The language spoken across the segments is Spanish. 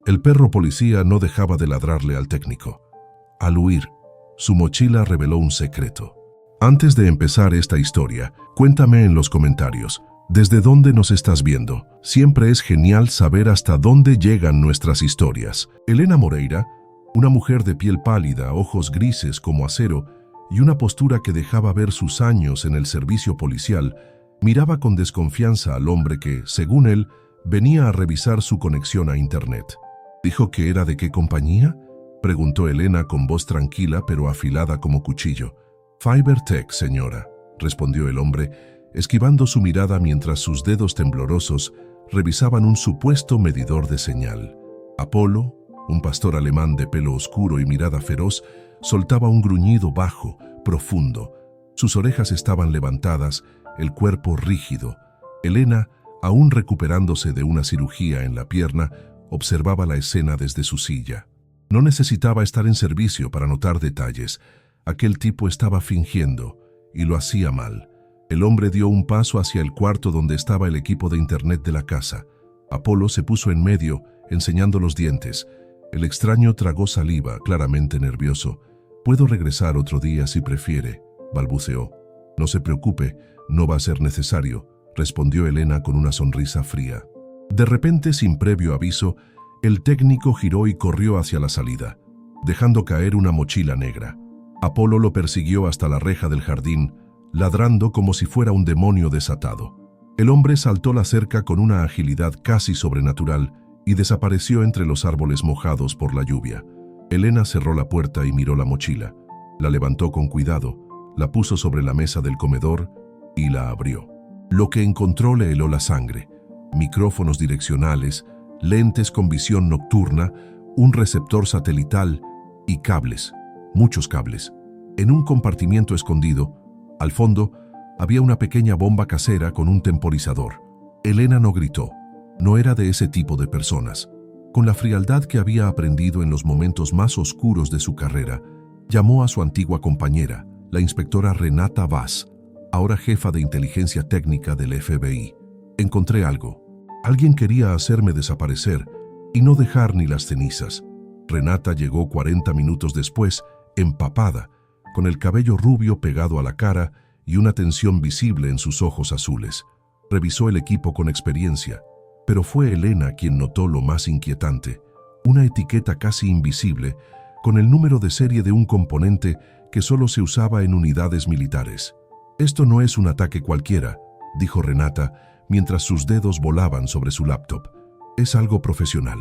El perro policía no dejaba de ladrarle al técnico. Al huir, su mochila reveló un secreto. Antes de empezar esta historia, cuéntame en los comentarios, ¿desde dónde nos estás viendo? Siempre es genial saber hasta dónde llegan nuestras historias. Elena Moreira, una mujer de piel pálida, ojos grises como acero y una postura que dejaba ver sus años en el servicio policial, miraba con desconfianza al hombre que, según él, venía a revisar su conexión a Internet. ¿Dijo que era de qué compañía?, preguntó Elena con voz tranquila pero afilada como cuchillo. FiberTech, señora, respondió el hombre, esquivando su mirada mientras sus dedos temblorosos revisaban un supuesto medidor de señal. Apolo, un pastor alemán de pelo oscuro y mirada feroz, soltaba un gruñido bajo, profundo. Sus orejas estaban levantadas, el cuerpo rígido. Elena, aún recuperándose de una cirugía en la pierna, observaba la escena desde su silla. No necesitaba estar en servicio para notar detalles. Aquel tipo estaba fingiendo, y lo hacía mal. El hombre dio un paso hacia el cuarto donde estaba el equipo de Internet de la casa. Apolo se puso en medio, enseñando los dientes. El extraño tragó saliva, claramente nervioso. «Puedo regresar otro día si prefiere», balbuceó. «No se preocupe, no va a ser necesario», respondió Elena con una sonrisa fría. De repente, sin previo aviso, el técnico giró y corrió hacia la salida, dejando caer una mochila negra. Apolo lo persiguió hasta la reja del jardín, ladrando como si fuera un demonio desatado. El hombre saltó la cerca con una agilidad casi sobrenatural y desapareció entre los árboles mojados por la lluvia. Elena cerró la puerta y miró la mochila. La levantó con cuidado, la puso sobre la mesa del comedor y la abrió. Lo que encontró le heló la sangre. Micrófonos direccionales, lentes con visión nocturna, un receptor satelital y cables, muchos cables. En un compartimiento escondido, al fondo, había una pequeña bomba casera con un temporizador. Elena no gritó. No era de ese tipo de personas. Con la frialdad que había aprendido en los momentos más oscuros de su carrera, llamó a su antigua compañera, la inspectora Renata Vaz, ahora jefa de inteligencia técnica del FBI. «Encontré algo. Alguien quería hacerme desaparecer y no dejar ni las cenizas». Renata llegó 40 minutos después, empapada, con el cabello rubio pegado a la cara y una tensión visible en sus ojos azules. Revisó el equipo con experiencia, pero fue Elena quien notó lo más inquietante: una etiqueta casi invisible con el número de serie de un componente que solo se usaba en unidades militares. «Esto no es un ataque cualquiera», dijo Renata mientras sus dedos volaban sobre su laptop. «Es algo profesional.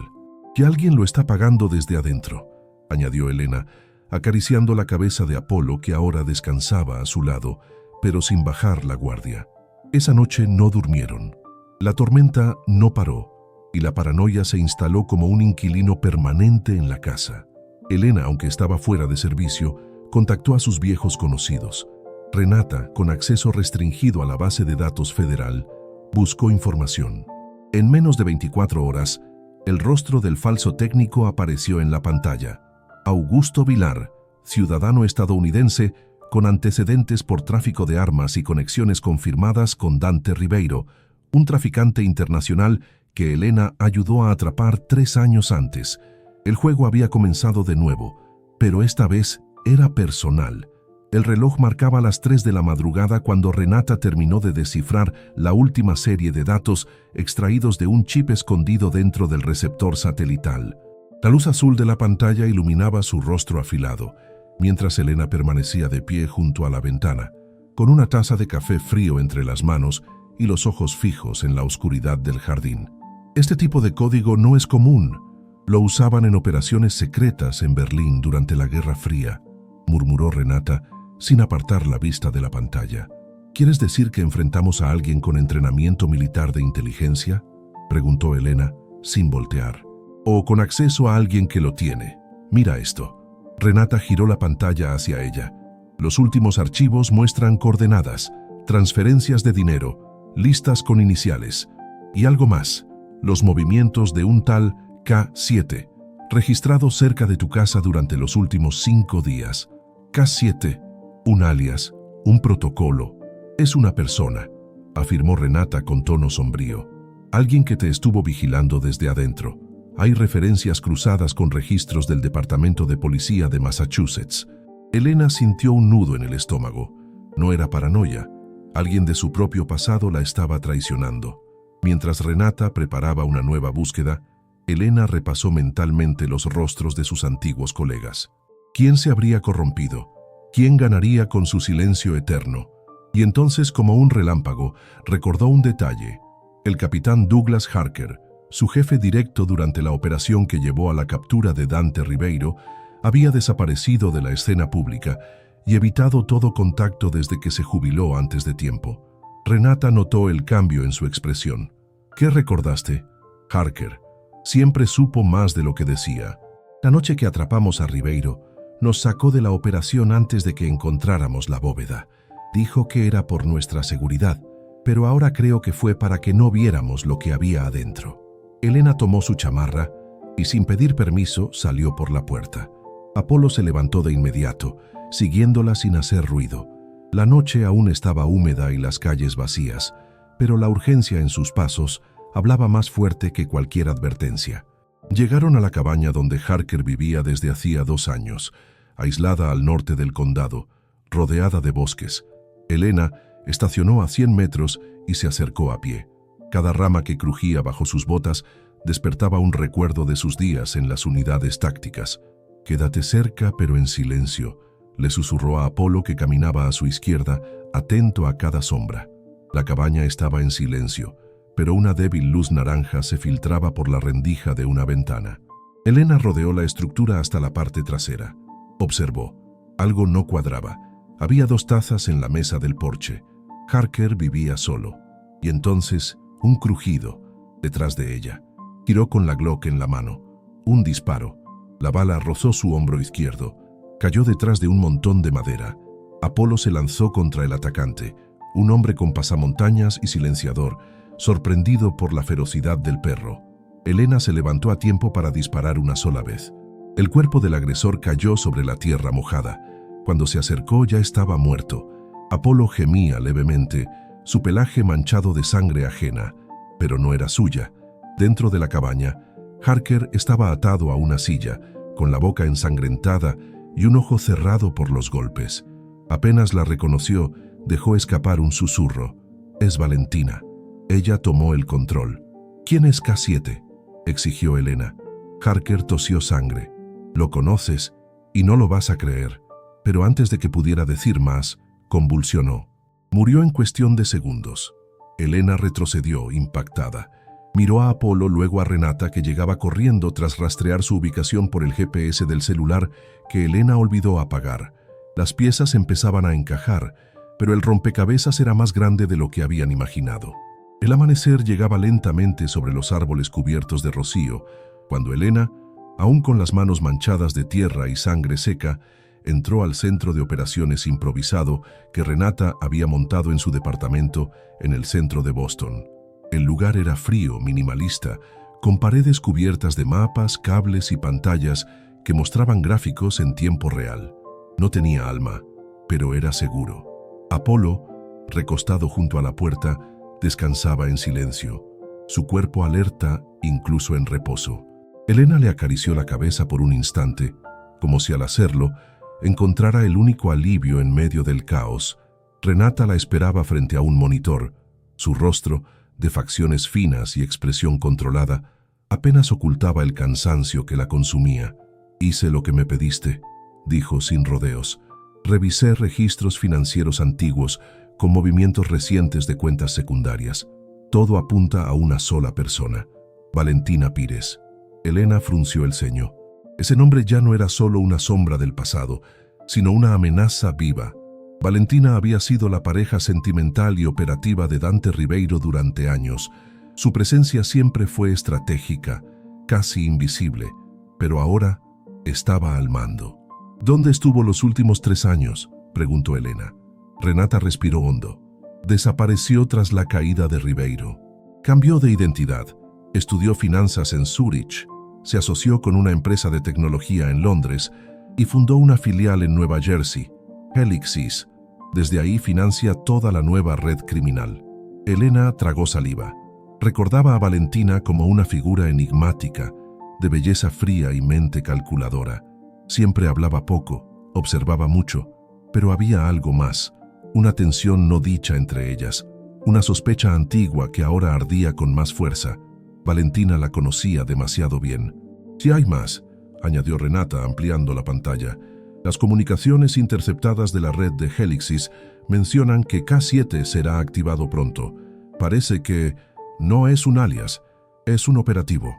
Que alguien lo está pagando desde adentro», añadió Elena, acariciando la cabeza de Apolo que ahora descansaba a su lado, pero sin bajar la guardia. Esa noche no durmieron. La tormenta no paró y la paranoia se instaló como un inquilino permanente en la casa. Elena, aunque estaba fuera de servicio, contactó a sus viejos conocidos. Renata, con acceso restringido a la base de datos federal, buscó información. En menos de 24 horas, el rostro del falso técnico apareció en la pantalla. Augusto Vilar, ciudadano estadounidense con antecedentes por tráfico de armas y conexiones confirmadas con Dante Ribeiro, un traficante internacional que Elena ayudó a atrapar 3 años antes. El juego había comenzado de nuevo, pero esta vez era personal. El reloj marcaba las 3 de la madrugada cuando Renata terminó de descifrar la última serie de datos extraídos de un chip escondido dentro del receptor satelital. La luz azul de la pantalla iluminaba su rostro afilado, mientras Elena permanecía de pie junto a la ventana, con una taza de café frío entre las manos y los ojos fijos en la oscuridad del jardín. Este tipo de código no es común. Lo usaban en operaciones secretas en Berlín durante la Guerra Fría, murmuró Renata, sin apartar la vista de la pantalla. ¿Quieres decir que enfrentamos a alguien con entrenamiento militar de inteligencia?, preguntó Elena, sin voltear. «O con acceso a alguien que lo tiene. Mira esto». Renata giró la pantalla hacia ella. Los últimos archivos muestran coordenadas, transferencias de dinero, listas con iniciales y algo más: los movimientos de un tal K7, registrado cerca de tu casa durante los últimos 5 días. K7, un alias, un protocolo. Es una persona, afirmó Renata con tono sombrío. Alguien que te estuvo vigilando desde adentro. Hay referencias cruzadas con registros del Departamento de Policía de Massachusetts. Elena sintió un nudo en el estómago. No era paranoia. Alguien de su propio pasado la estaba traicionando. Mientras Renata preparaba una nueva búsqueda, Elena repasó mentalmente los rostros de sus antiguos colegas. ¿Quién se habría corrompido? ¿Quién ganaría con su silencio eterno? Y entonces, como un relámpago, recordó un detalle. El capitán Douglas Harker, su jefe directo durante la operación que llevó a la captura de Dante Ribeiro, había desaparecido de la escena pública y evitado todo contacto desde que se jubiló antes de tiempo. Renata notó el cambio en su expresión. ¿Qué recordaste? Harker siempre supo más de lo que decía. La noche que atrapamos a Ribeiro, nos sacó de la operación antes de que encontráramos la bóveda. Dijo que era por nuestra seguridad, pero ahora creo que fue para que no viéramos lo que había adentro. Elena tomó su chamarra y sin pedir permiso salió por la puerta. Apolo se levantó de inmediato, siguiéndola sin hacer ruido. La noche aún estaba húmeda y las calles vacías, pero la urgencia en sus pasos hablaba más fuerte que cualquier advertencia. Llegaron a la cabaña donde Harker vivía desde hacía 2 años, aislada al norte del condado, rodeada de bosques. Elena estacionó a 100 metros y se acercó a pie. Cada rama que crujía bajo sus botas despertaba un recuerdo de sus días en las unidades tácticas. «Quédate cerca, pero en silencio», le susurró a Apolo, que caminaba a su izquierda, atento a cada sombra. La cabaña estaba en silencio, pero una débil luz naranja se filtraba por la rendija de una ventana. Elena rodeó la estructura hasta la parte trasera. Observó. Algo no cuadraba. Había 2 tazas en la mesa del porche. Harker vivía solo. Y entonces, un crujido detrás de ella. Giró con la Glock en la mano. Un disparo. La bala rozó su hombro izquierdo. Cayó detrás de un montón de madera. Apolo se lanzó contra el atacante, un hombre con pasamontañas y silenciador, sorprendido por la ferocidad del perro. Elena se levantó a tiempo para disparar una sola vez. El cuerpo del agresor cayó sobre la tierra mojada. Cuando se acercó ya estaba muerto. Apolo gemía levemente, su pelaje manchado de sangre ajena, pero no era suya. Dentro de la cabaña, Harker estaba atado a una silla, con la boca ensangrentada y un ojo cerrado por los golpes. Apenas la reconoció, dejó escapar un susurro. «Es Valentina». Ella tomó el control. «¿Quién es K7?», exigió Elena. Harker tosió sangre. «Lo conoces y no lo vas a creer». Pero antes de que pudiera decir más, convulsionó. Murió en cuestión de segundos. Elena retrocedió, impactada. Miró a Apolo, luego a Renata, que llegaba corriendo tras rastrear su ubicación por el GPS del celular que Elena olvidó apagar. Las piezas empezaban a encajar, pero el rompecabezas era más grande de lo que habían imaginado. El amanecer llegaba lentamente sobre los árboles cubiertos de rocío, cuando Elena, aún con las manos manchadas de tierra y sangre seca, entró al centro de operaciones improvisado que Renata había montado en su departamento en el centro de Boston. El lugar era frío, minimalista, con paredes cubiertas de mapas, cables y pantallas que mostraban gráficos en tiempo real. No tenía alma, pero era seguro. Apolo, recostado junto a la puerta, descansaba en silencio, su cuerpo alerta, incluso en reposo. Elena le acarició la cabeza por un instante, como si al hacerlo encontrara el único alivio en medio del caos. Renata la esperaba frente a un monitor. Su rostro, de facciones finas y expresión controlada, apenas ocultaba el cansancio que la consumía. «Hice lo que me pediste», dijo sin rodeos. «Revisé registros financieros antiguos con movimientos recientes de cuentas secundarias. Todo apunta a una sola persona, Valentina Pires». Elena frunció el ceño. Ese nombre ya no era solo una sombra del pasado, sino una amenaza viva. Valentina había sido la pareja sentimental y operativa de Dante Ribeiro durante años. Su presencia siempre fue estratégica, casi invisible, pero ahora estaba al mando. «¿Dónde estuvo los últimos 3 años?», preguntó Elena. Renata respiró hondo. «Desapareció tras la caída de Ribeiro. Cambió de identidad, estudió finanzas en Zúrich, se asoció con una empresa de tecnología en Londres y fundó una filial en Nueva Jersey, Helixis. Desde ahí financia toda la nueva red criminal». Elena tragó saliva. Recordaba a Valentina como una figura enigmática, de belleza fría y mente calculadora. Siempre hablaba poco, observaba mucho, pero había algo más, una tensión no dicha entre ellas, una sospecha antigua que ahora ardía con más fuerza. Valentina la conocía demasiado bien. «Si hay más», añadió Renata ampliando la pantalla. «Las comunicaciones interceptadas de la red de Helixis mencionan que K7 será activado pronto. Parece que no es un alias, es un operativo».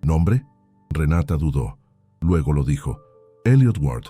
«¿Nombre?». Renata dudó. Luego lo dijo. «Elliot Ward».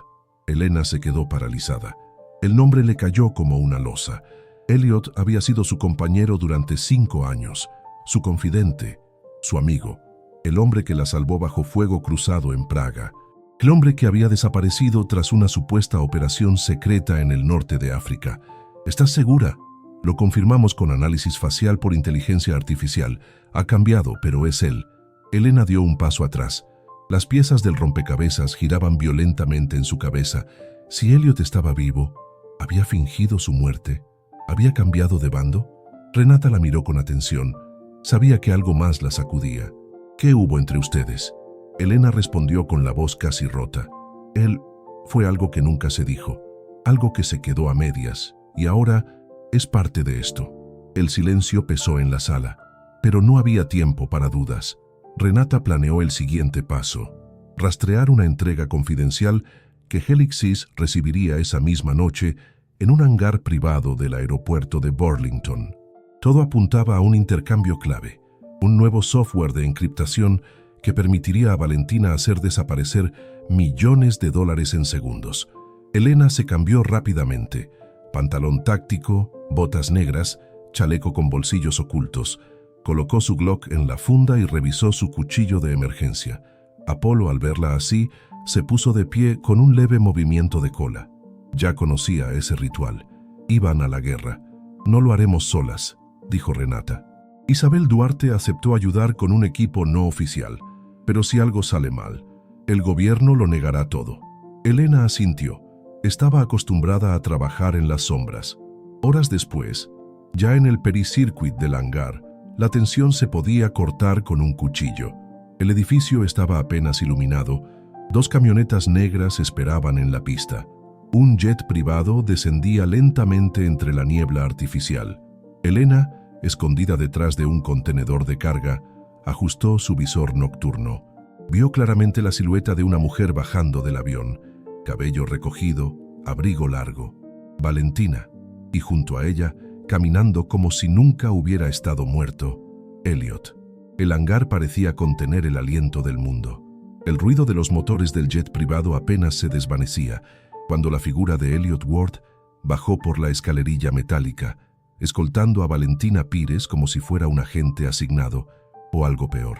Elena se quedó paralizada. El nombre le cayó como una losa. Elliot había sido su compañero durante 5 años, su confidente, su amigo, el hombre que la salvó bajo fuego cruzado en Praga, el hombre que había desaparecido tras una supuesta operación secreta en el norte de África. «¿Estás segura?». «Lo confirmamos con análisis facial por inteligencia artificial. Ha cambiado, pero es él». Elena dio un paso atrás. Las piezas del rompecabezas giraban violentamente en su cabeza. Si Elliot estaba vivo, ¿había fingido su muerte? ¿Había cambiado de bando? Renata la miró con atención. Sabía que algo más la sacudía. «¿Qué hubo entre ustedes?». Elena respondió con la voz casi rota. «Él fue algo que nunca se dijo, algo que se quedó a medias, y ahora es parte de esto». El silencio pesó en la sala, pero no había tiempo para dudas. Renata planeó el siguiente paso: rastrear una entrega confidencial que Helixis recibiría esa misma noche en un hangar privado del aeropuerto de Burlington. Todo apuntaba a un intercambio clave, un nuevo software de encriptación que permitiría a Valentina hacer desaparecer millones de dólares en segundos. Elena se cambió rápidamente: pantalón táctico, botas negras, chaleco con bolsillos ocultos. Colocó su Glock en la funda y revisó su cuchillo de emergencia. Apolo, al verla así, se puso de pie con un leve movimiento de cola. Ya conocía ese ritual. Iban a la guerra. «No lo haremos solas», dijo Renata. Isabel Duarte aceptó ayudar con un equipo no oficial. «Pero si algo sale mal, el gobierno lo negará todo». Elena asintió. Estaba acostumbrada a trabajar en las sombras. Horas después, ya en el pericircuit del hangar, la tensión se podía cortar con un cuchillo. El edificio estaba apenas iluminado. 2 camionetas negras esperaban en la pista. Un jet privado descendía lentamente entre la niebla artificial. Elena, escondida detrás de un contenedor de carga, ajustó su visor nocturno. Vio claramente la silueta de una mujer bajando del avión, cabello recogido, abrigo largo. Valentina, y junto a ella, caminando como si nunca hubiera estado muerto, Elliot. El hangar parecía contener el aliento del mundo. El ruido de los motores del jet privado apenas se desvanecía cuando la figura de Elliot Ward bajó por la escalerilla metálica, escoltando a Valentina Pires como si fuera un agente asignado, o algo peor.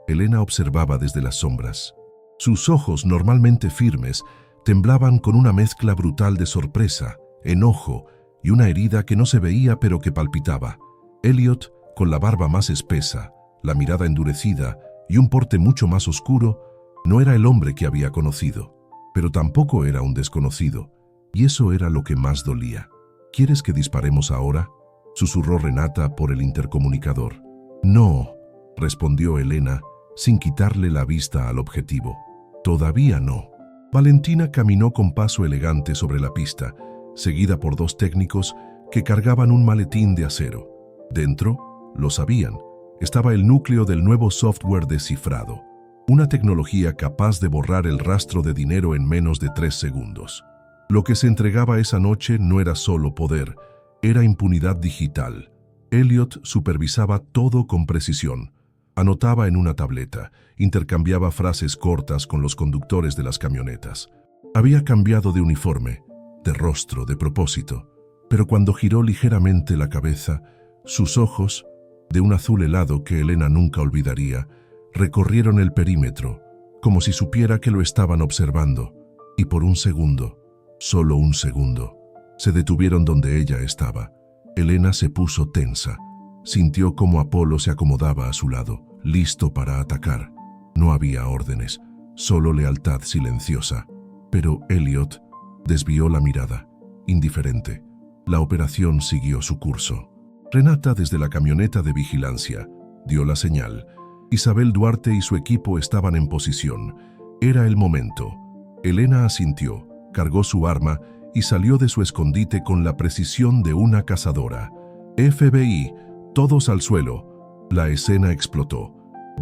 Elena observaba desde las sombras. Sus ojos, normalmente firmes, temblaban con una mezcla brutal de sorpresa, enojo y una herida que no se veía pero que palpitaba. Elliot, con la barba más espesa, la mirada endurecida y un porte mucho más oscuro, no era el hombre que había conocido, pero tampoco era un desconocido, y eso era lo que más dolía. «¿Quieres que disparemos ahora?», susurró Renata por el intercomunicador. «No», respondió Elena, sin quitarle la vista al objetivo. «Todavía no». Valentina caminó con paso elegante sobre la pista, seguida por 2 técnicos que cargaban un maletín de acero. Dentro, lo sabían, estaba el núcleo del nuevo software descifrado, una tecnología capaz de borrar el rastro de dinero en menos de 3 segundos. Lo que se entregaba esa noche no era solo poder, era impunidad digital. Elliot supervisaba todo con precisión. Anotaba en una tableta, intercambiaba frases cortas con los conductores de las camionetas. Había cambiado de uniforme, de rostro, de propósito, pero cuando giró ligeramente la cabeza, sus ojos, de un azul helado que Elena nunca olvidaría, recorrieron el perímetro, como si supiera que lo estaban observando, y por un segundo, solo un segundo, se detuvieron donde ella estaba. Elena se puso tensa. Sintió cómo Apolo se acomodaba a su lado, listo para atacar. No había órdenes, solo lealtad silenciosa. Pero Elliot desvió la mirada, indiferente. La operación siguió su curso. Renata, desde la camioneta de vigilancia, dio la señal. Isabel Duarte y su equipo estaban en posición. Era el momento. Elena asintió, cargó su arma y salió de su escondite con la precisión de una cazadora. FBI, todos al suelo. La escena explotó.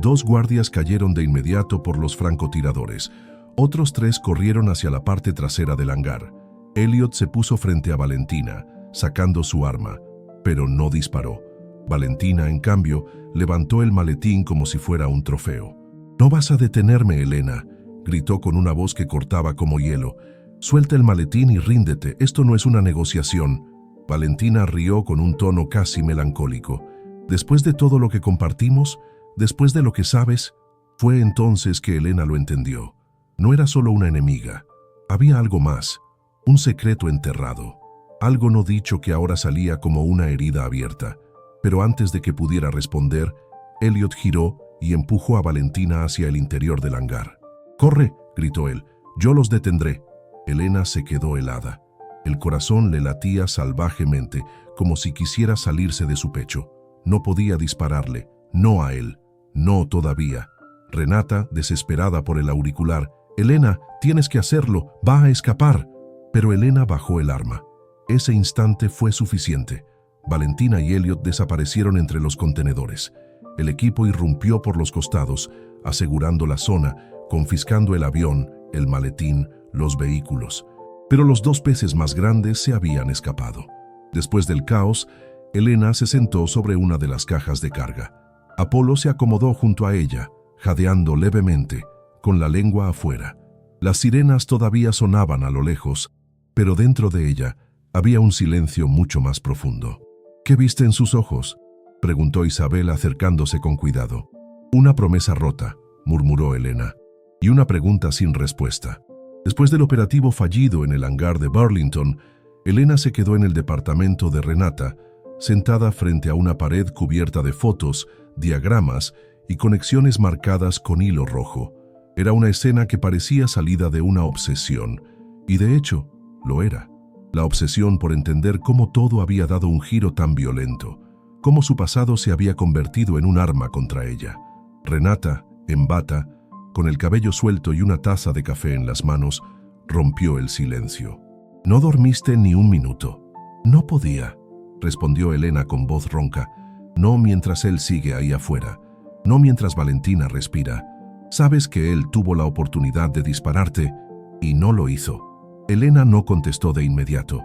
2 guardias cayeron de inmediato por los francotiradores. Otros 3 corrieron hacia la parte trasera del hangar. Elliot se puso frente a Valentina, sacando su arma, pero no disparó. Valentina, en cambio, levantó el maletín como si fuera un trofeo. «No vas a detenerme, Elena», gritó con una voz que cortaba como hielo. «Suelta el maletín y ríndete, esto no es una negociación». Valentina rió con un tono casi melancólico. «Después de todo lo que compartimos, después de lo que sabes», fue entonces que Elena lo entendió. No era solo una enemiga, había algo más, un secreto enterrado, algo no dicho que ahora salía como una herida abierta. Pero antes de que pudiera responder, Elliot giró y empujó a Valentina hacia el interior del hangar. «¡Corre!», gritó él. «Yo los detendré». Elena se quedó helada. El corazón le latía salvajemente, como si quisiera salirse de su pecho. No podía dispararle, no a él, no todavía. Renata, desesperada por el auricular: «Elena, tienes que hacerlo, va a escapar». Pero Elena bajó el arma. Ese instante fue suficiente. Valentina y Elliot desaparecieron entre los contenedores. El equipo irrumpió por los costados, asegurando la zona, confiscando el avión, el maletín, los vehículos. Pero los 2 peces más grandes se habían escapado. Después del caos, Elena se sentó sobre una de las cajas de carga. Apolo se acomodó junto a ella, jadeando levemente, con la lengua afuera. Las sirenas todavía sonaban a lo lejos, pero dentro de ella había un silencio mucho más profundo. «¿Qué viste en sus ojos?», preguntó Isabel acercándose con cuidado. «Una promesa rota», murmuró Elena, «y una pregunta sin respuesta». Después del operativo fallido en el hangar de Burlington, Elena se quedó en el departamento de Renata, sentada frente a una pared cubierta de fotos, diagramas y conexiones marcadas con hilo rojo. Era una escena que parecía salida de una obsesión, y de hecho, lo era. La obsesión por entender cómo todo había dado un giro tan violento, cómo su pasado se había convertido en un arma contra ella. Renata, en bata, con el cabello suelto y una taza de café en las manos, rompió el silencio. «¿No dormiste ni un minuto?» «No podía», respondió Elena con voz ronca. «No mientras él sigue ahí afuera, no mientras Valentina respira. Sabes que él tuvo la oportunidad de dispararte y no lo hizo». Elena no contestó de inmediato.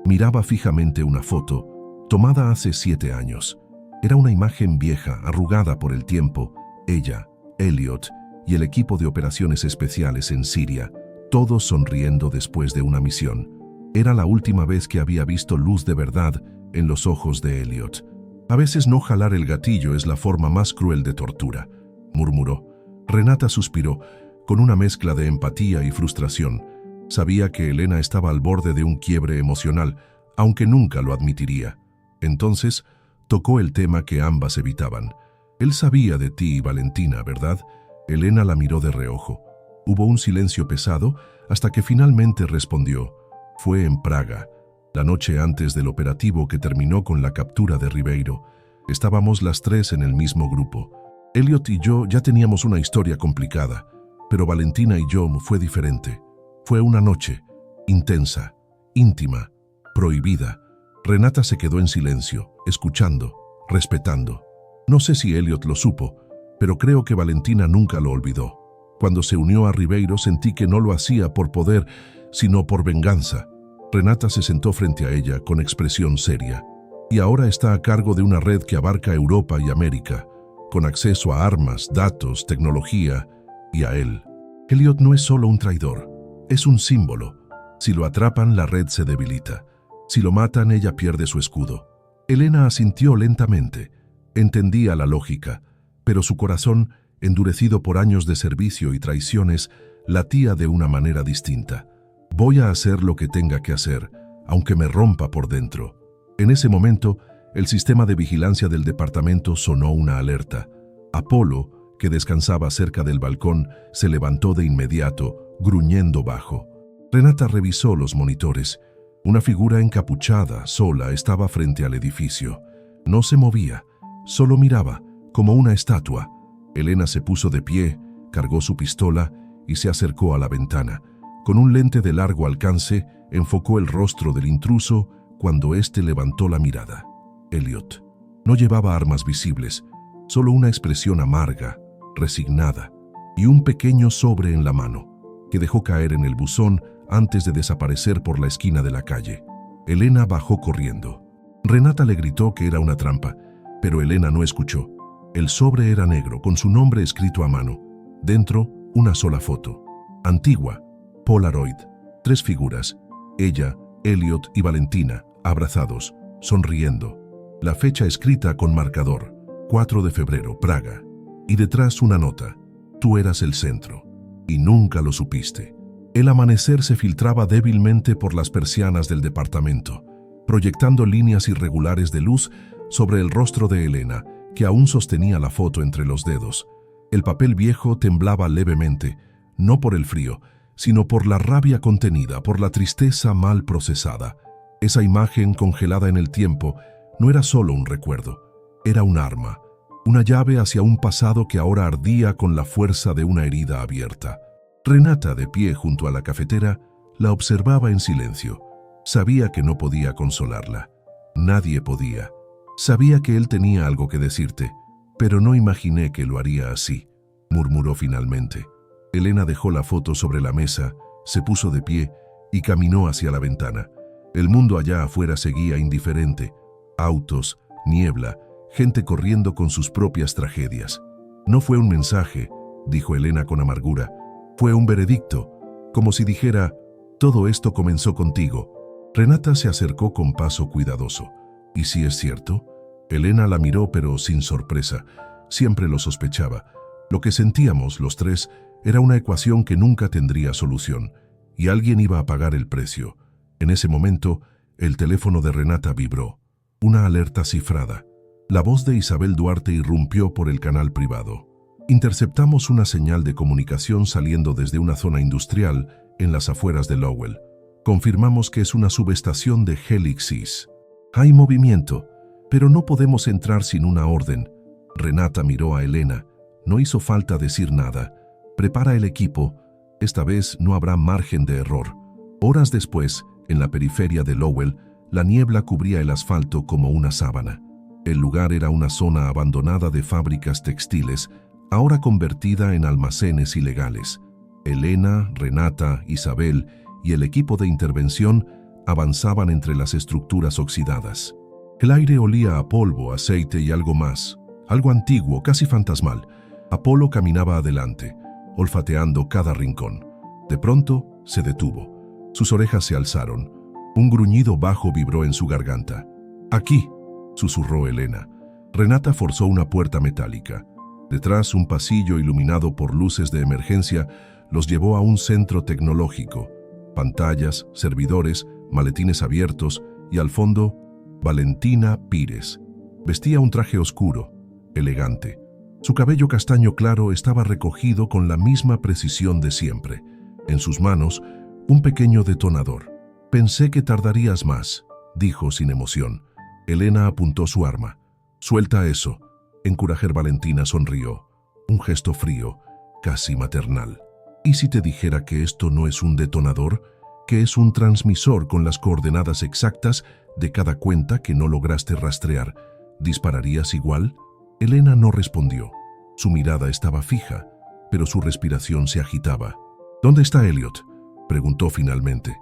Miraba fijamente una foto, tomada hace 7 años. Era una imagen vieja, arrugada por el tiempo. Ella, Elliot y el equipo de operaciones especiales en Siria, todos sonriendo después de una misión. Era la última vez que había visto luz de verdad en los ojos de Elliot. «A veces no jalar el gatillo es la forma más cruel de tortura», murmuró. Renata suspiró, con una mezcla de empatía y frustración. Sabía que Elena estaba al borde de un quiebre emocional, aunque nunca lo admitiría. Entonces, tocó el tema que ambas evitaban. «Él sabía de ti, Valentina, ¿verdad?». Elena la miró de reojo. Hubo un silencio pesado hasta que finalmente respondió. «Fue en Praga, la noche antes del operativo que terminó con la captura de Ribeiro. Estábamos las 3 en el mismo grupo. Elliot y yo ya teníamos una historia complicada, pero Valentina y yo fue diferente. Fue una noche, intensa, íntima, prohibida». Renata se quedó en silencio, escuchando, respetando. No sé si Elliot lo supo, pero creo que Valentina nunca lo olvidó. Cuando se unió a Ribeiro sentí que no lo hacía por poder, sino por venganza. Renata se sentó frente a ella con expresión seria. Y ahora está a cargo de una red que abarca Europa y América, con acceso a armas, datos, tecnología y a él. Elliot no es solo un traidor, es un símbolo. Si lo atrapan, la red se debilita. Si lo matan, ella pierde su escudo. Elena asintió lentamente. Entendía la lógica, pero su corazón, endurecido por años de servicio y traiciones, latía de una manera distinta. «Voy a hacer lo que tenga que hacer, aunque me rompa por dentro». En ese momento, el sistema de vigilancia del departamento sonó una alerta. Apolo, que descansaba cerca del balcón, se levantó de inmediato, gruñendo bajo. Renata revisó los monitores. Una figura encapuchada, sola, estaba frente al edificio. No se movía, solo miraba, como una estatua. Elena se puso de pie, cargó su pistola y se acercó a la ventana. Con un lente de largo alcance, enfocó el rostro del intruso cuando éste levantó la mirada. Elliot no llevaba armas visibles, solo una expresión amarga, resignada, y un pequeño sobre en la mano, que dejó caer en el buzón antes de desaparecer por la esquina de la calle. Elena bajó corriendo. Renata le gritó que era una trampa, pero Elena no escuchó. El sobre era negro, con su nombre escrito a mano. Dentro, una sola foto. Antigua, Polaroid. 3 figuras. Ella, Elliot y Valentina, abrazados, sonriendo. La fecha escrita con marcador. 4 de febrero, Praga. Y detrás una nota. Tú eras el centro. Y nunca lo supiste. El amanecer se filtraba débilmente por las persianas del departamento, proyectando líneas irregulares de luz sobre el rostro de Elena, que aún sostenía la foto entre los dedos. El papel viejo temblaba levemente, no por el frío, sino por la rabia contenida, por la tristeza mal procesada. Esa imagen congelada en el tiempo no era solo un recuerdo, era un arma, una llave hacia un pasado que ahora ardía con la fuerza de una herida abierta. Renata, de pie junto a la cafetera, la observaba en silencio. Sabía que no podía consolarla. Nadie podía. Sabía que él tenía algo que decirte, pero no imaginé que lo haría así, murmuró finalmente. Elena dejó la foto sobre la mesa, se puso de pie y caminó hacia la ventana. El mundo allá afuera seguía indiferente. Autos, niebla, gente corriendo con sus propias tragedias. No fue un mensaje, dijo Elena con amargura. Fue un veredicto, como si dijera, todo esto comenzó contigo. Renata se acercó con paso cuidadoso. ¿Y si es cierto? Elena la miró, pero sin sorpresa. Siempre lo sospechaba. Lo que sentíamos los tres era una ecuación que nunca tendría solución, y alguien iba a pagar el precio. En ese momento, el teléfono de Renata vibró. Una alerta cifrada. La voz de Isabel Duarte irrumpió por el canal privado. Interceptamos una señal de comunicación saliendo desde una zona industrial en las afueras de Lowell. Confirmamos que es una subestación de Helixis. Hay movimiento, pero no podemos entrar sin una orden. Renata miró a Elena. No hizo falta decir nada. Prepara el equipo. Esta vez no habrá margen de error. Horas después, en la periferia de Lowell, la niebla cubría el asfalto como una sábana. El lugar era una zona abandonada de fábricas textiles, ahora convertida en almacenes ilegales. Elena, Renata, Isabel y el equipo de intervención avanzaban entre las estructuras oxidadas. El aire olía a polvo, aceite y algo más, algo antiguo, casi fantasmal. Apolo caminaba adelante, olfateando cada rincón. De pronto, se detuvo. Sus orejas se alzaron. Un gruñido bajo vibró en su garganta. «Aquí», susurró Elena. Renata forzó una puerta metálica. Detrás, un pasillo iluminado por luces de emergencia los llevó a un centro tecnológico. Pantallas, servidores, maletines abiertos y al fondo, Valentina Pires. Vestía un traje oscuro, elegante. Su cabello castaño claro estaba recogido con la misma precisión de siempre. En sus manos, un pequeño detonador. «Pensé que tardarías más», dijo sin emoción. Elena apuntó su arma. «Suelta eso». Encurajer Valentina sonrió. Un gesto frío, casi maternal. ¿Y si te dijera que esto no es un detonador? Que es un transmisor con las coordenadas exactas de cada cuenta que no lograste rastrear. ¿Dispararías igual? Elena no respondió. Su mirada estaba fija, pero su respiración se agitaba. ¿Dónde está Elliot?, preguntó finalmente.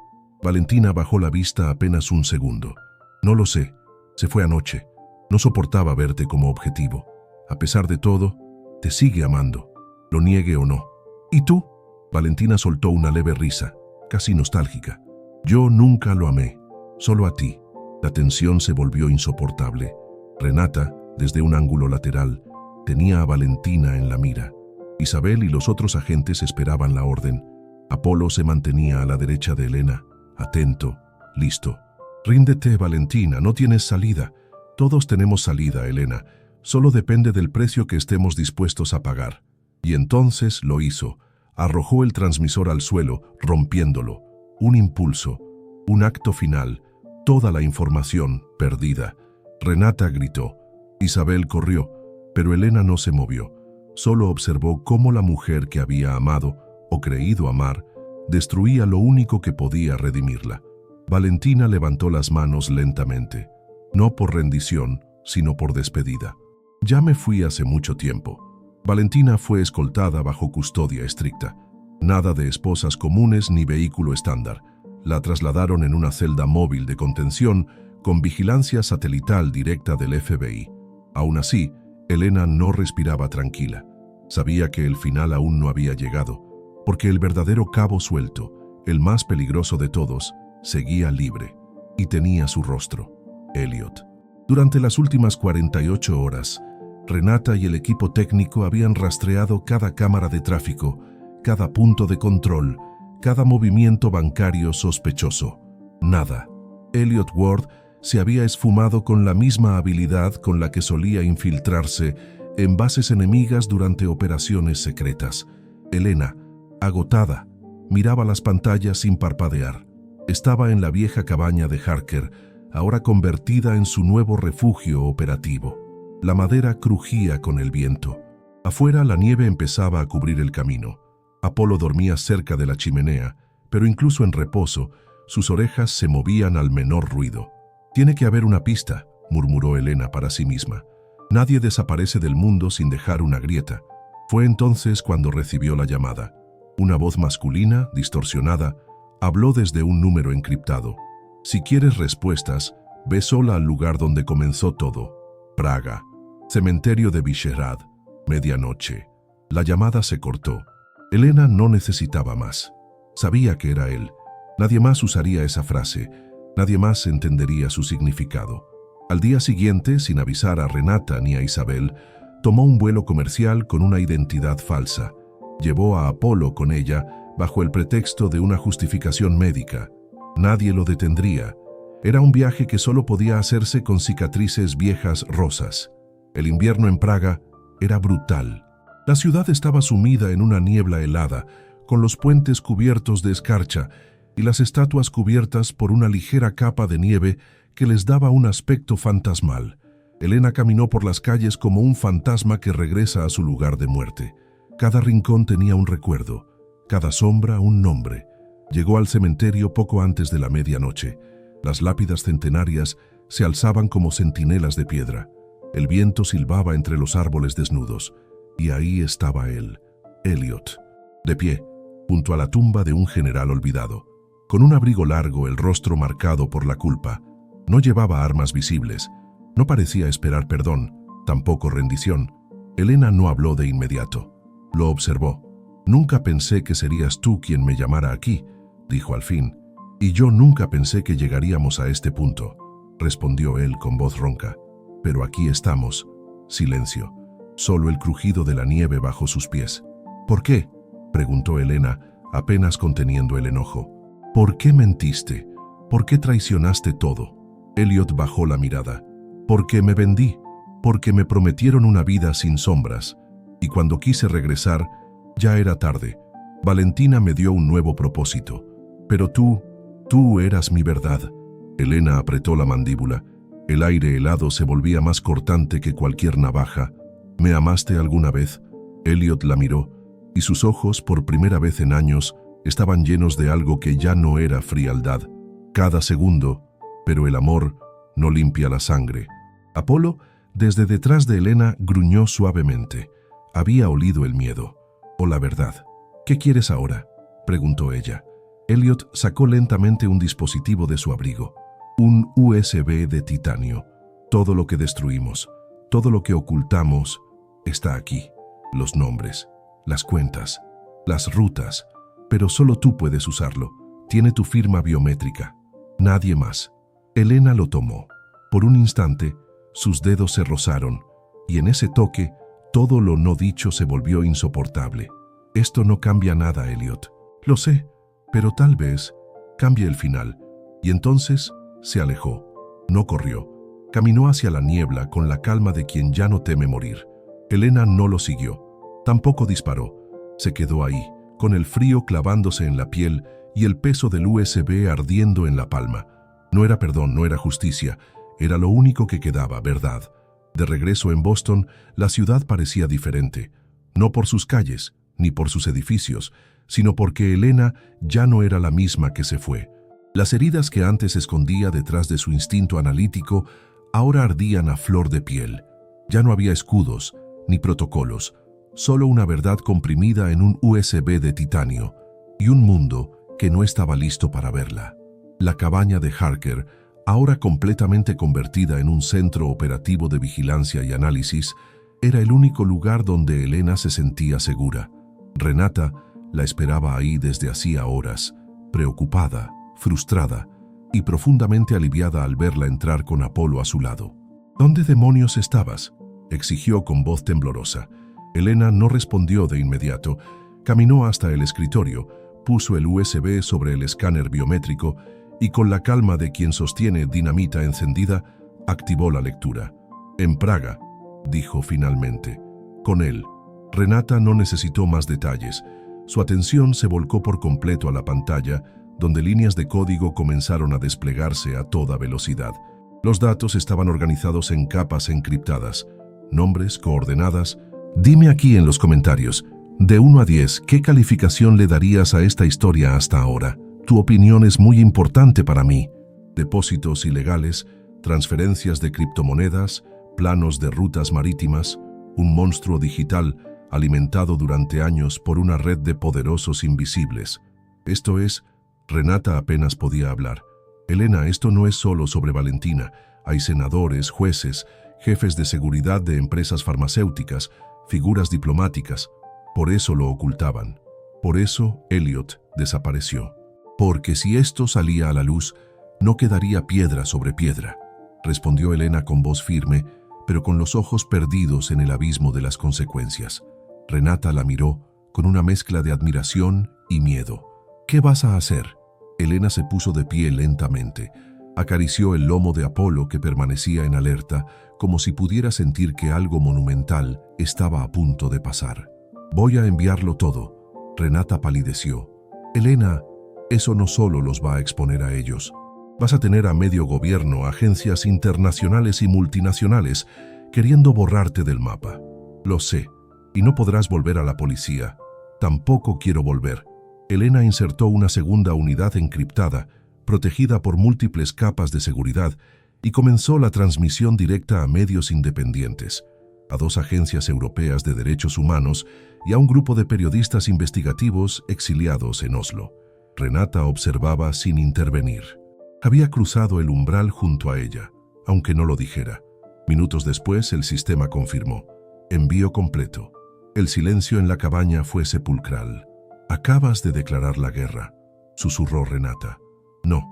Valentina bajó la vista apenas un segundo. No lo sé. Se fue anoche. No soportaba verte como objetivo. A pesar de todo, te sigue amando, lo niegue o no. ¿Y tú? Valentina soltó una leve risa, casi nostálgica. Yo nunca lo amé, solo a ti. La tensión se volvió insoportable. Renata, desde un ángulo lateral, tenía a Valentina en la mira. Isabel y los otros agentes esperaban la orden. Apolo se mantenía a la derecha de Elena, atento, listo. Ríndete, Valentina, no tienes salida. Todos tenemos salida, Elena. Solo depende del precio que estemos dispuestos a pagar. Y entonces lo hizo. Arrojó el transmisor al suelo, rompiéndolo. Un impulso, un acto final, toda la información perdida. Renata gritó. Isabel corrió, pero Elena no se movió. Solo observó cómo la mujer que había amado, o creído amar, destruía lo único que podía redimirla. Valentina levantó las manos lentamente, no por rendición, sino por despedida. Ya me fui hace mucho tiempo. Valentina fue escoltada bajo custodia estricta. Nada de esposas comunes ni vehículo estándar. La trasladaron en una celda móvil de contención con vigilancia satelital directa del FBI. Aún así, Elena no respiraba tranquila. Sabía que el final aún no había llegado, porque el verdadero cabo suelto, el más peligroso de todos, seguía libre y tenía su rostro, Elliot. Durante las últimas 48 horas, Renata y el equipo técnico habían rastreado cada cámara de tráfico, cada punto de control, cada movimiento bancario sospechoso. Nada. Elliot Ward se había esfumado con la misma habilidad con la que solía infiltrarse en bases enemigas durante operaciones secretas. Elena, agotada, miraba las pantallas sin parpadear. Estaba en la vieja cabaña de Harker, ahora convertida en su nuevo refugio operativo. La madera crujía con el viento. Afuera la nieve empezaba a cubrir el camino. Apolo dormía cerca de la chimenea, pero incluso en reposo, sus orejas se movían al menor ruido. «Tiene que haber una pista», murmuró Elena para sí misma. «Nadie desaparece del mundo sin dejar una grieta». Fue entonces cuando recibió la llamada. Una voz masculina, distorsionada, habló desde un número encriptado. «Si quieres respuestas, ve sola al lugar donde comenzó todo. Praga, cementerio de Vyšehrad, medianoche». La llamada se cortó. Elena no necesitaba más. Sabía que era él. Nadie más usaría esa frase. Nadie más entendería su significado. Al día siguiente, sin avisar a Renata ni a Isabel, tomó un vuelo comercial con una identidad falsa. Llevó a Apolo con ella bajo el pretexto de una justificación médica. Nadie lo detendría. Era un viaje que solo podía hacerse con cicatrices viejas rosas. El invierno en Praga era brutal. La ciudad estaba sumida en una niebla helada, con los puentes cubiertos de escarcha y las estatuas cubiertas por una ligera capa de nieve que les daba un aspecto fantasmal. Elena caminó por las calles como un fantasma que regresa a su lugar de muerte. Cada rincón tenía un recuerdo, cada sombra un nombre. Llegó al cementerio poco antes de la medianoche. Las lápidas centenarias se alzaban como centinelas de piedra. El viento silbaba entre los árboles desnudos. Y ahí estaba él, Elliot, de pie, junto a la tumba de un general olvidado. Con un abrigo largo, el rostro marcado por la culpa. No llevaba armas visibles. No parecía esperar perdón, tampoco rendición. Elena no habló de inmediato. Lo observó. «Nunca pensé que serías tú quien me llamara aquí», dijo al fin. «Y yo nunca pensé que llegaríamos a este punto», respondió él con voz ronca. «Pero aquí estamos». Silencio. Solo el crujido de la nieve bajo sus pies. «¿Por qué?», preguntó Elena, apenas conteniendo el enojo. «¿Por qué mentiste? ¿Por qué traicionaste todo?». Elliot bajó la mirada. «Porque me vendí, porque me prometieron una vida sin sombras, y cuando quise regresar, ya era tarde. Valentina me dio un nuevo propósito. Pero tú eras mi verdad». Elena apretó la mandíbula. El aire helado se volvía más cortante que cualquier navaja. «¿Me amaste alguna vez?». Elliot la miró, y sus ojos, por primera vez en años, estaban llenos de algo que ya no era frialdad. Cada segundo, pero el amor no limpia la sangre. Apolo, desde detrás de Elena, gruñó suavemente. Había olido el miedo, o la verdad. «¿Qué quieres ahora?», preguntó ella. Elliot sacó lentamente un dispositivo de su abrigo. Un USB de titanio. «Todo lo que destruimos, todo lo que ocultamos, está aquí. Los nombres, las cuentas, las rutas. Pero solo tú puedes usarlo. Tiene tu firma biométrica. Nadie más». Elena lo tomó. Por un instante, sus dedos se rozaron, y en ese toque, todo lo no dicho se volvió insoportable. «Esto no cambia nada, Elliot. Lo sé, pero tal vez cambie el final». Y entonces se alejó. No corrió. Caminó hacia la niebla con la calma de quien ya no teme morir. Elena no lo siguió. Tampoco disparó. Se quedó ahí, con el frío clavándose en la piel y el peso del USB ardiendo en la palma. No era perdón, no era justicia. Era lo único que quedaba, verdad. De regreso en Boston, la ciudad parecía diferente. No por sus calles, ni por sus edificios, sino porque Elena ya no era la misma que se fue. Las heridas que antes escondía detrás de su instinto analítico ahora ardían a flor de piel. Ya no había escudos, ni protocolos, solo una verdad comprimida en un USB de titanio y un mundo que no estaba listo para verla. La cabaña de Harker, ahora completamente convertida en un centro operativo de vigilancia y análisis, era el único lugar donde Elena se sentía segura. Renata la esperaba ahí desde hacía horas, preocupada, frustrada y profundamente aliviada al verla entrar con Apolo a su lado. ¿Dónde demonios estabas?, exigió con voz temblorosa. Elena no respondió de inmediato. Caminó hasta el escritorio, puso el USB sobre el escáner biométrico y con la calma de quien sostiene dinamita encendida, activó la lectura. En Praga, dijo finalmente. Con él, Renata no necesitó más detalles. Su atención se volcó por completo a la pantalla, donde líneas de código comenzaron a desplegarse a toda velocidad. Los datos estaban organizados en capas encriptadas, nombres, coordenadas. Dime aquí en los comentarios, de 1 a 10, ¿qué calificación le darías a esta historia hasta ahora? Tu opinión es muy importante para mí. Depósitos ilegales, transferencias de criptomonedas, planos de rutas marítimas, un monstruo digital alimentado durante años por una red de poderosos invisibles. Esto es, Renata apenas podía hablar. Elena, esto no es solo sobre Valentina. Hay senadores, jueces, jefes de seguridad de empresas farmacéuticas, figuras diplomáticas. Por eso lo ocultaban. Por eso Elliot desapareció. Porque si esto salía a la luz, no quedaría piedra sobre piedra, respondió Elena con voz firme, pero con los ojos perdidos en el abismo de las consecuencias. Renata la miró con una mezcla de admiración y miedo. ¿Qué vas a hacer? Elena se puso de pie lentamente. Acarició el lomo de Apolo que permanecía en alerta, como si pudiera sentir que algo monumental estaba a punto de pasar. Voy a enviarlo todo. Renata palideció. Elena, eso no solo los va a exponer a ellos. Vas a tener a medio gobierno, agencias internacionales y multinacionales queriendo borrarte del mapa. Lo sé, y no podrás volver a la policía. Tampoco quiero volver. Elena insertó una segunda unidad encriptada, protegida por múltiples capas de seguridad, y comenzó la transmisión directa a medios independientes, a 2 agencias europeas de derechos humanos y a un grupo de periodistas investigativos exiliados en Oslo. Renata observaba sin intervenir. Había cruzado el umbral junto a ella, aunque no lo dijera. Minutos después, el sistema confirmó. Envío completo. El silencio en la cabaña fue sepulcral. Acabas de declarar la guerra, susurró Renata. No,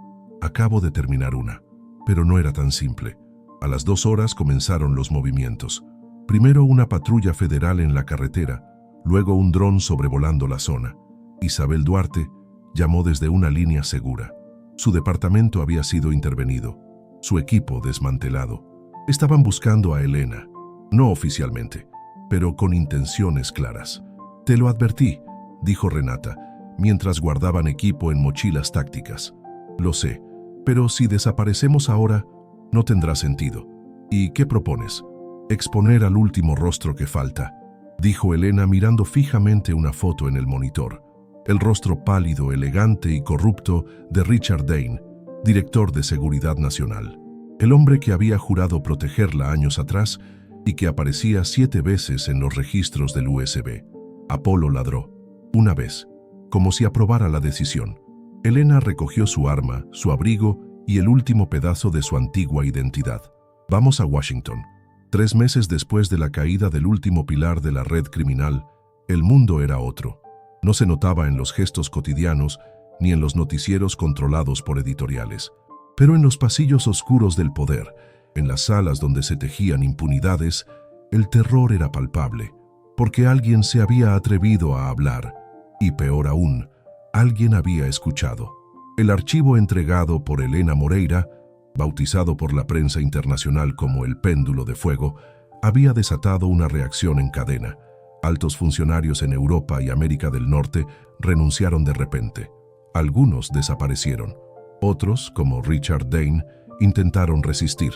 acabo de terminar una. Pero no era tan simple. A las 2 horas comenzaron los movimientos. Primero una patrulla federal en la carretera, luego un dron sobrevolando la zona. Isabel Duarte llamó desde una línea segura. Su departamento había sido intervenido, su equipo desmantelado. Estaban buscando a Elena, no oficialmente, pero con intenciones claras. Te lo advertí, dijo Renata, mientras guardaban equipo en mochilas tácticas. Lo sé, pero si desaparecemos ahora, no tendrá sentido. ¿Y qué propones? Exponer al último rostro que falta, dijo Elena mirando fijamente una foto en el monitor. El rostro pálido, elegante y corrupto de Richard Dane, director de Seguridad Nacional. El hombre que había jurado protegerla años atrás y que aparecía 7 veces en los registros del USB. Apolo ladró. Una vez, como si aprobara la decisión. Elena recogió su arma, su abrigo y el último pedazo de su antigua identidad. Vamos a Washington. 3 meses después de la caída del último pilar de la red criminal, el mundo era otro. No se notaba en los gestos cotidianos ni en los noticieros controlados por editoriales. Pero en los pasillos oscuros del poder, en las salas donde se tejían impunidades, el terror era palpable, porque alguien se había atrevido a hablar, y peor aún, alguien había escuchado. El archivo entregado por Elena Moreira, bautizado por la prensa internacional como el péndulo de fuego, había desatado una reacción en cadena. Altos funcionarios en Europa y América del Norte renunciaron de repente. Algunos desaparecieron. Otros, como Richard Dane, intentaron resistir.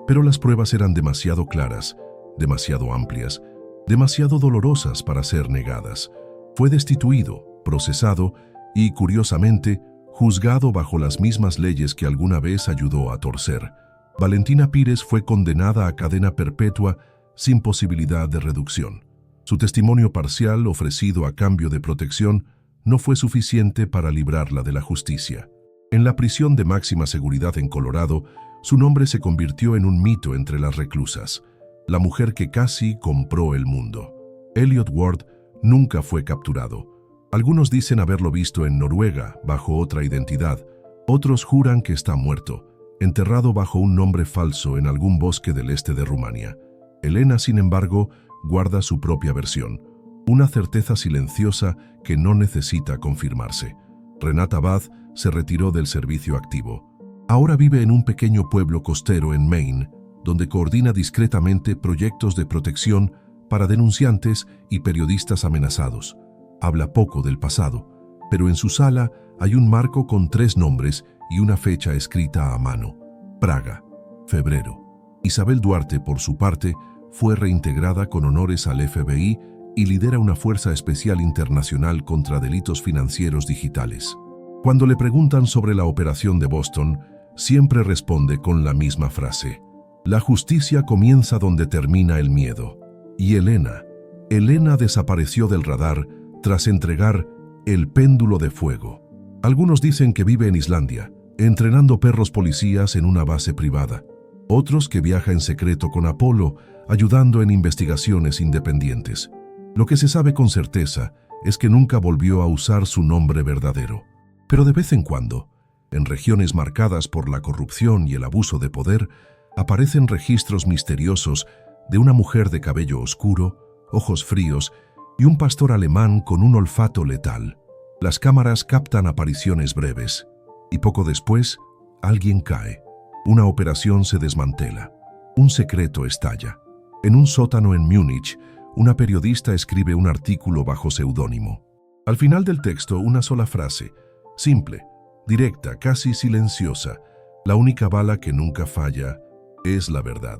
Pero las pruebas eran demasiado claras, demasiado amplias, demasiado dolorosas para ser negadas. Fue destituido, procesado y, curiosamente, juzgado bajo las mismas leyes que alguna vez ayudó a torcer. Valentina Pires fue condenada a cadena perpetua sin posibilidad de reducción. Su testimonio parcial, ofrecido a cambio de protección, no fue suficiente para librarla de la justicia. En la prisión de máxima seguridad en Colorado, su nombre se convirtió en un mito entre las reclusas, la mujer que casi compró el mundo. Elliot Ward nunca fue capturado. Algunos dicen haberlo visto en Noruega, bajo otra identidad. Otros juran que está muerto, enterrado bajo un nombre falso en algún bosque del este de Rumania. Elena, sin embargo, guarda su propia versión, una certeza silenciosa que no necesita confirmarse. Renata Abad se retiró del servicio activo. Ahora vive en un pequeño pueblo costero en Maine, donde coordina discretamente proyectos de protección para denunciantes y periodistas amenazados. Habla poco del pasado, pero en su sala hay un marco con 3 nombres y una fecha escrita a mano: Praga, febrero. Isabel Duarte, por su parte, fue reintegrada con honores al FBI y lidera una fuerza especial internacional contra delitos financieros digitales. Cuando le preguntan sobre la operación de Boston, siempre responde con la misma frase: la justicia comienza donde termina el miedo. Y Elena desapareció del radar tras entregar el péndulo de fuego. Algunos dicen que vive en Islandia, entrenando perros policías en una base privada. Otros que viaja en secreto con Apolo, ayudando en investigaciones independientes. Lo que se sabe con certeza es que nunca volvió a usar su nombre verdadero. Pero de vez en cuando, en regiones marcadas por la corrupción y el abuso de poder, aparecen registros misteriosos de una mujer de cabello oscuro, ojos fríos y un pastor alemán con un olfato letal. Las cámaras captan apariciones breves y poco después, alguien cae. Una operación se desmantela. Un secreto estalla. En un sótano en Múnich, una periodista escribe un artículo bajo seudónimo. Al final del texto, una sola frase, simple, directa, casi silenciosa: la única bala que nunca falla es la verdad.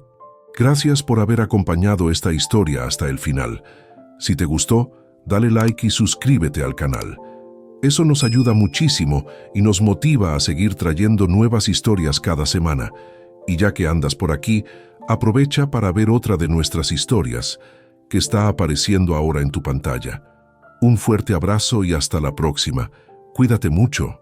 Gracias por haber acompañado esta historia hasta el final. Si te gustó, dale like y suscríbete al canal. Eso nos ayuda muchísimo y nos motiva a seguir trayendo nuevas historias cada semana. Y ya que andas por aquí, aprovecha para ver otra de nuestras historias, que está apareciendo ahora en tu pantalla. Un fuerte abrazo y hasta la próxima. Cuídate mucho.